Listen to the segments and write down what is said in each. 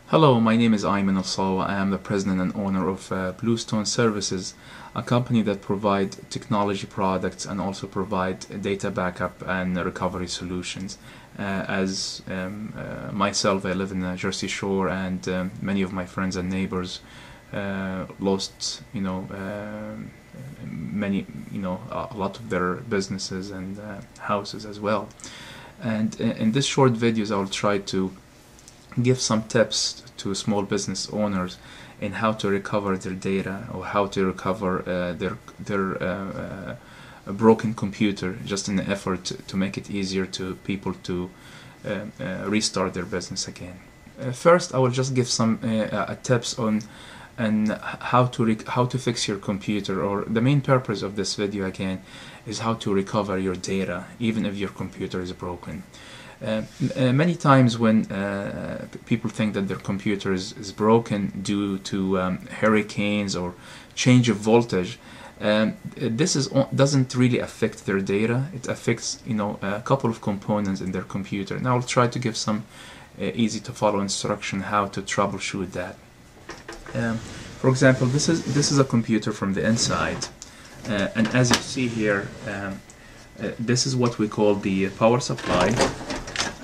Hello, my name is Ayman Al-Sawa. I am the president and owner of Bluestone Services, a company that provides technology products and also provide data backup and recovery solutions. Myself, I live in the Jersey Shore, and many of my friends and neighbors lost, a lot of their businesses and houses as well. And in this short videos, I will try to give some tips to small business owners in how to recover their data or how to recover their broken computer, just in an effort to make it easier to people to restart their business again. First, I will just give some tips on how to fix your computer, or the main purpose of this video again is how to recover your data even if your computer is broken. Many times when people think that their computer is broken due to hurricanes or change of voltage, doesn't really affect their data. It affects a couple of components in their computer. And I'll try to give some easy to follow instruction how to troubleshoot that. For example, this is a computer from the inside, and as you see here, this is what we call the power supply.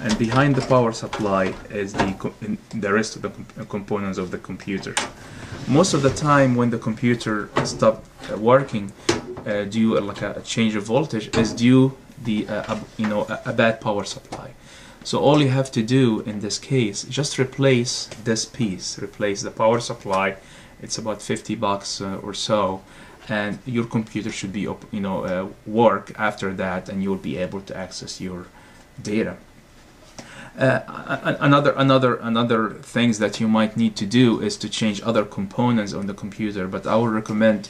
And behind the power supply is the rest of the components of the computer. Most of the time when the computer stops working due like a change of voltage is due a bad power supply. So all you have to do in this case, just replace this piece, replace the power supply. It's about $50 or so, and your computer should be work after that, and you'll be able to access your data. Another things that you might need to do is to change other components on the computer, but I would recommend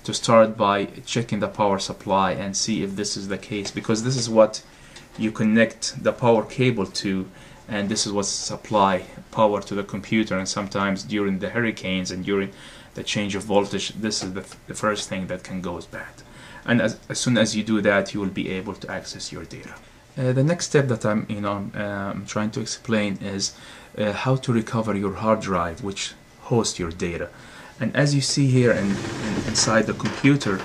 to start by checking the power supply and see if this is the case, because this is what you connect the power cable to, and this is what supply power to the computer. And sometimes during the hurricanes and during the change of voltage, this is the first thing that can go bad. And as soon as you do that, you will be able to access your data. The next step that I'm trying to explain is how to recover your hard drive, which hosts your data. And as you see here inside the computer,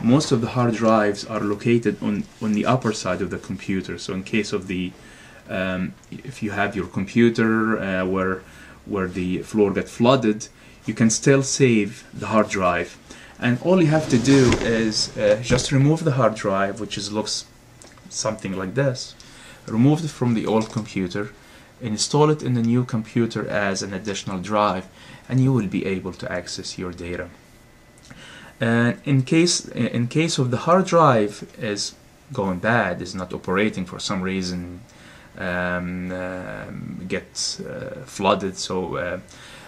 most of the hard drives are located on the upper side of the computer. So in case of if you have your computer where the floor got flooded, you can still save the hard drive. And all you have to do is just remove the hard drive, which looks something like this. Remove it from the old computer, install it in the new computer as an additional drive, and you will be able to access your data. And in case of the hard drive is going bad, is not operating for some reason, gets flooded, so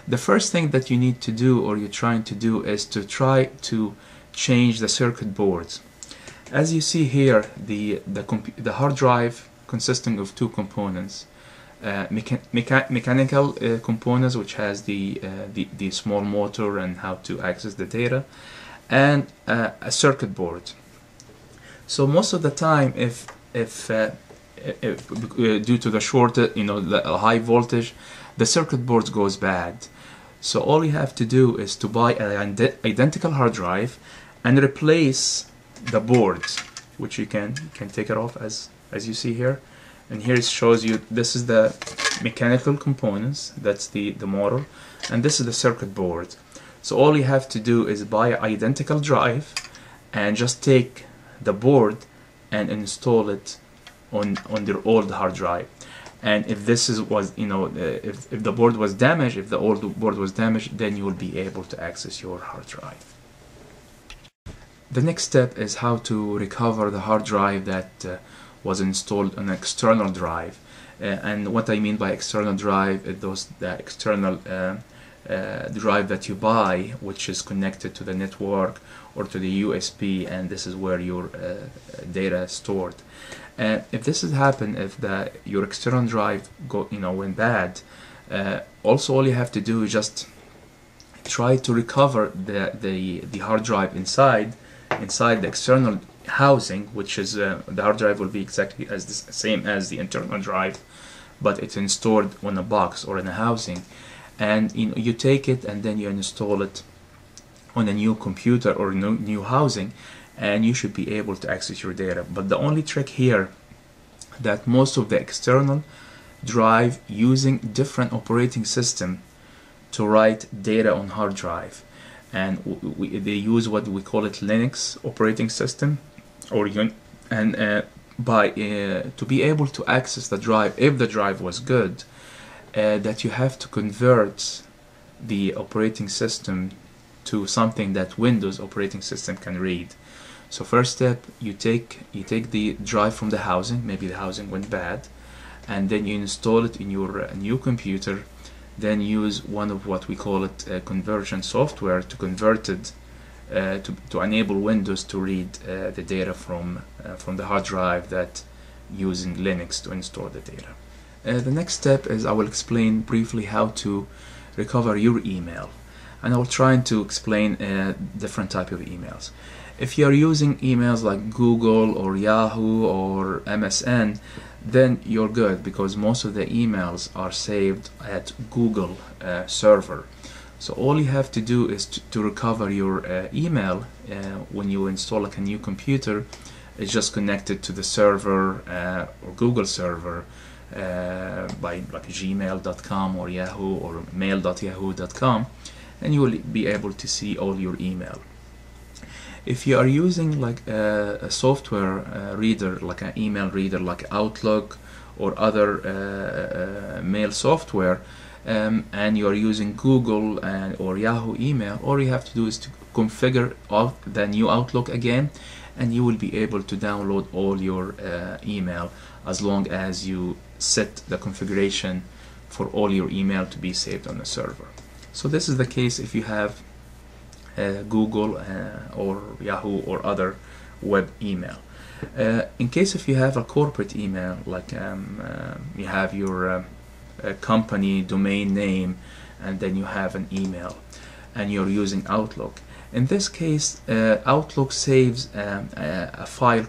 the first thing that you need to do, or you're trying to do, is to try to change the circuit boards. As you see here, the hard drive consisting of two components, mechanical components, which has the small motor and how to access the data, and a circuit board. So most of the time, if due to the short, the high voltage, the circuit board goes bad. So all you have to do is to buy an identical hard drive and replace the board, which you can take it off as you see here. And here it shows you this is the mechanical components, that's the motor, and this is the circuit board. So all you have to do is buy an identical drive and just take the board and install it on their old hard drive. And if if the board was damaged, if the old board was damaged, then you will be able to access your hard drive. The next step is how to recover the hard drive that was installed on an external drive. And what I mean by external drive is the external drive that you buy, which is connected to the network or to the USB, and this is where your data is stored. If this has happened, if your external drive went bad, also all you have to do is just try to recover the hard drive inside the external housing, which is the hard drive will be exactly as the same as the internal drive, but it's installed on a box or in a housing. and you take it and then you install it on a new computer or new housing, and you should be able to access your data. But the only trick here, that most of the external drive using different operating system to write data on hard drive, and they use what we call it Linux operating system, or to be able to access the drive, if the drive was good, that you have to convert the operating system to something that Windows operating system can read. So first step, you take the drive from the housing, maybe the housing went bad, and then you install it in your new computer, then use one of what we call it conversion software to convert it to enable Windows to read the data from the hard drive, that using Linux to install the data. The next step is I will explain briefly how to recover your email, and I will try to explain different type of emails. If you are using emails like Google or Yahoo or MSN, then you're good, because most of the emails are saved at Google server. So all you have to do is to recover your email when you install like a new computer. It's just connected to the server or Google server by like gmail.com or Yahoo or mail.yahoo.com, and you will be able to see all your email. If you are using like a software reader, like an email reader like Outlook or other mail software, and you are using Google or Yahoo email, all you have to do is to configure the new Outlook again, and you will be able to download all your email, as long as you set the configuration for all your email to be saved on the server. So this is the case if you have Google or Yahoo or other web email. In case if you have a corporate email, like you have your company domain name, and then you have an email, and you're using Outlook. In this case, Outlook saves a file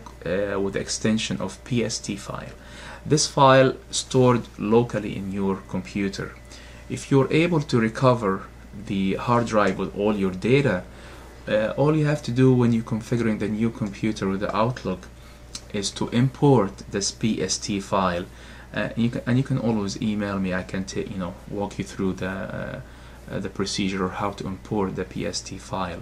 with the extension of PST file. This file stored locally in your computer. If you're able to recover the hard drive with all your data, all you have to do when you're configuring the new computer with the Outlook is to import this PST file. You can always email me. I can walk you through the procedure, or how to import the PST file.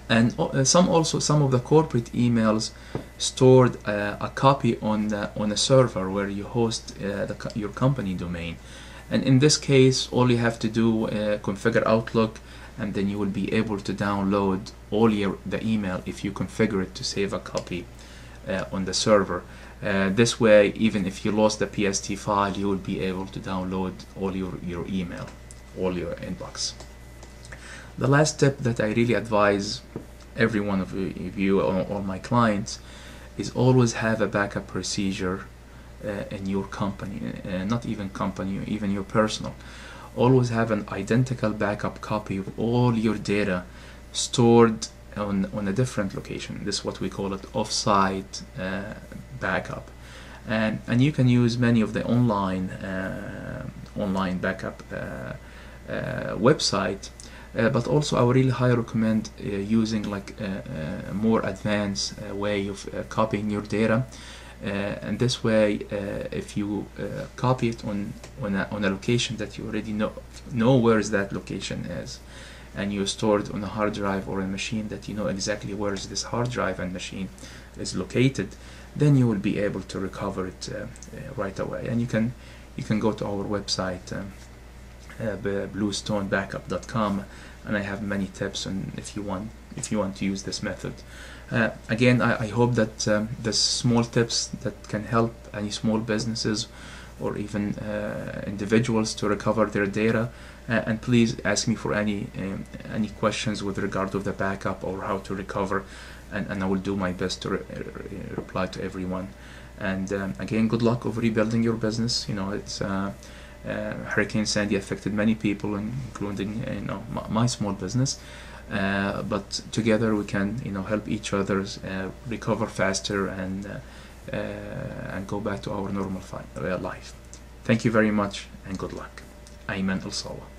And some of the corporate emails stored a copy on a server where you host your company domain. And in this case, all you have to do configure Outlook, and then you will be able to download all the email if you configure it to save a copy on the server. This way, even if you lost the PST file, you will be able to download all your email, all your inbox. The last step that I really advise every one of you or my clients is always have a backup procedure in your company, not even company, even your personal. Always have an identical backup copy of all your data stored on a different location. This is what we call it offsite backup, and you can use many of the online backup website, but also I would really highly recommend using like a more advanced way of copying your data. And this way, if you copy it on a location that you already know where is that location is, and you store it on a hard drive or a machine that you know exactly where is this hard drive and machine is located, then you will be able to recover it right away. And you can go to our website, bluestonebackup.com, and I have many tips on if you want to use this method. Again, I hope that the small tips that can help any small businesses or even individuals to recover their data. And please ask me for any questions with regard to the backup or how to recover, and I will do my best to reply to everyone. And again, good luck of rebuilding your business. It's Hurricane Sandy affected many people, including my small business. But together we can help each other recover faster and go back to our normal life. Thank you very much, and good luck. أيمن الصاوة.